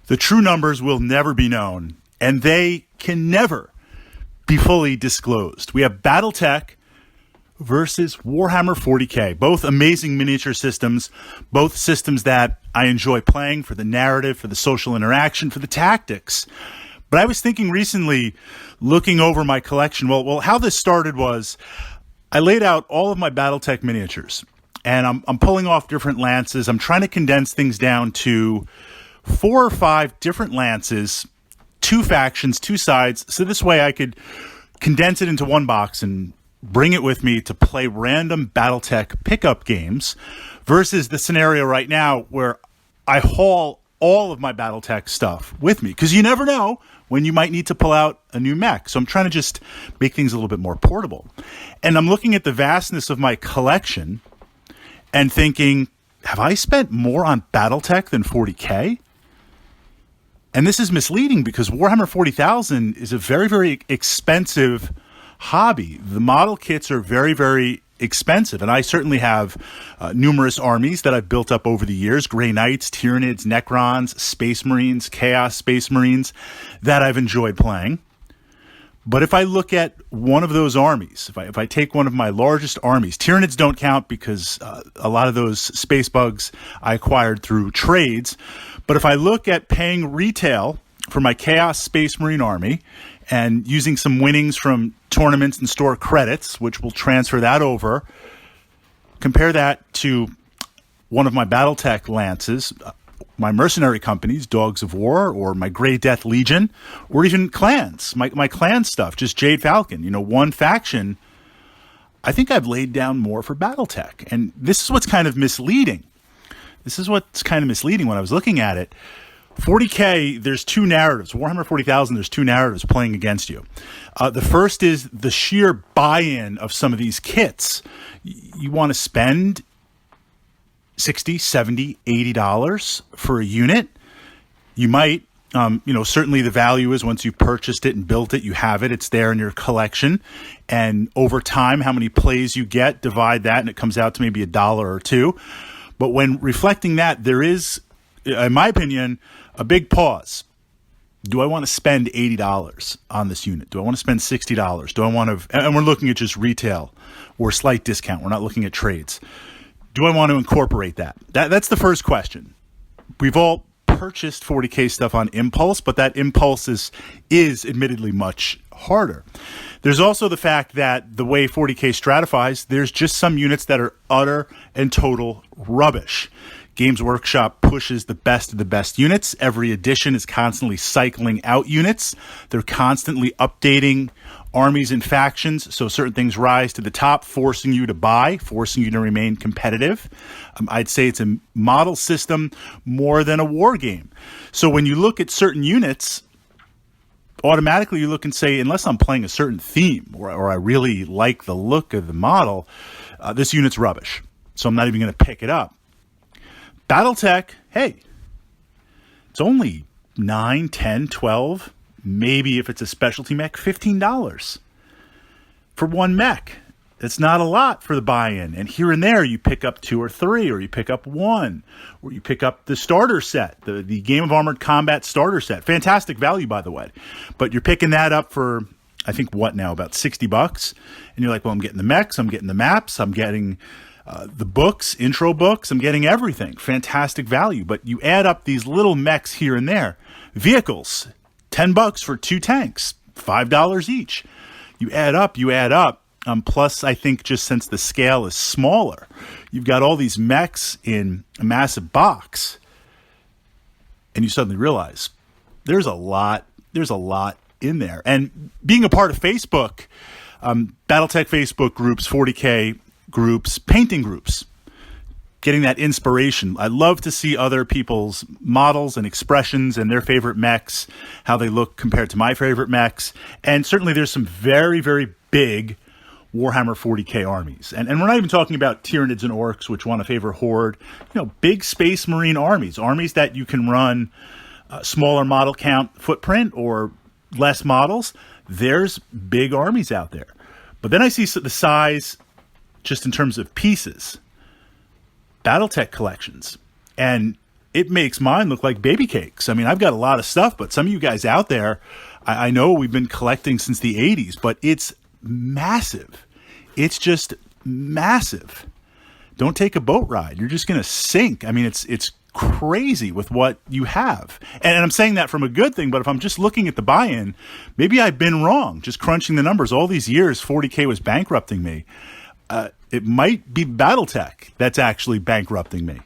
The true numbers will never be known, and they can never be fully disclosed. We have Battletech versus Warhammer 40K, both amazing miniature systems, both systems that I enjoy playing for the narrative, for the social interaction, for the tactics. But I was thinking recently, looking over my collection, well, how this started was I laid out all of my Battletech miniatures, and I'm pulling off different lances. I'm trying to condense things down to 4 or 5 different lances, 2 factions, 2 sides, so this way I could condense it into one box and bring it with me to play random Battletech pickup games versus the scenario right now where I haul all of my Battletech stuff with me, because you never know when you might need to pull out a new mech. So I'm trying to just make things a little bit more portable. And I'm looking at the vastness of my collection and thinking, have I spent more on Battletech than 40K? And this is misleading because Warhammer 40,000 is a very, very expensive hobby. The model kits are very, very expensive, and I certainly have numerous armies that I've built up over the years: Grey Knights, Tyranids, Necrons, Space Marines, Chaos Space Marines, that I've enjoyed playing. But if I look at one of those armies, if I take one of my largest armies, Tyranids don't count because a lot of those space bugs I acquired through trades. But if I look at paying retail for my Chaos Space Marine army and using some winnings from tournaments and store credits, which will transfer that over, compare that to one of my Battletech lances, my mercenary companies, Dogs of War, or my Grey Death Legion, or even clans, my clan stuff, just Jade Falcon, one faction. I think I've laid down more for Battletech. And this is what's kind of misleading. When I was looking at it. 40K, there's 2 narratives. Warhammer 40,000, there's 2 narratives playing against you. The first is the sheer buy-in of some of these kits. You want to spend $60, $70, $80 for a unit. You might, certainly the value is once you've purchased it and built it, you have it, it's there in your collection. And over time, how many plays you get, divide that, and it comes out to maybe $1 or $2. But when reflecting that, there is, in my opinion, a big pause. Do I want to spend $80 on this unit? Do I want to spend $60? Do I want to, and we're looking at just retail or slight discount. We're not looking at trades. Do I want to incorporate that? That's the first question. We've all purchased 40K stuff on impulse, but that impulse is admittedly much harder. There's also the fact that the way 40K stratifies, there's just some units that are utter and total rubbish. Games Workshop pushes the best of the best units. Every edition is constantly cycling out units. They're constantly updating armies and factions, so certain things rise to the top, forcing you to buy, forcing you to remain competitive. I'd say it's a model system more than a war game. So when you look at certain units, automatically you look and say, unless I'm playing a certain theme or I really like the look of the model, this unit's rubbish. So I'm not even going to pick it up. Battletech, hey, it's only $9, $10, $12, maybe if it's a specialty mech, $15 for one mech. It's not a lot for the buy-in. And here and there, you pick up 2 or 3, or you pick up 1, or you pick up the starter set, the Game of Armored Combat starter set. Fantastic value, by the way. But you're picking that up for, I think, about $60? And you're like, well, I'm getting the mechs, I'm getting the maps, I'm getting the books, intro books, I'm getting everything. Fantastic value. But you add up these little mechs here and there. Vehicles, $10 for 2 tanks, $5 each. You add up. Plus, I think just since the scale is smaller, you've got all these mechs in a massive box, and you suddenly realize there's a lot in there. And being a part of Facebook, Battletech Facebook groups, 40K groups, painting groups, getting that inspiration. I love to see other people's models and expressions and their favorite mechs, how they look compared to my favorite mechs. And certainly there's some very, very big Warhammer 40K armies. And we're not even talking about Tyranids and Orcs, which want to favor Horde. Big Space Marine armies that you can run a smaller model count footprint or less models. There's big armies out there. But then I see the size just in terms of pieces. Battletech collections. And it makes mine look like baby cakes. I mean, I've got a lot of stuff, but some of you guys out there, I know we've been collecting since the 80s, but it's massive. It's just massive. Don't take a boat ride. You're just going to sink. I mean, it's crazy with what you have. And I'm saying that from a good thing, but if I'm just looking at the buy-in, maybe I've been wrong. Just crunching the numbers. All these years, 40K was bankrupting me. It might be Battletech that's actually bankrupting me.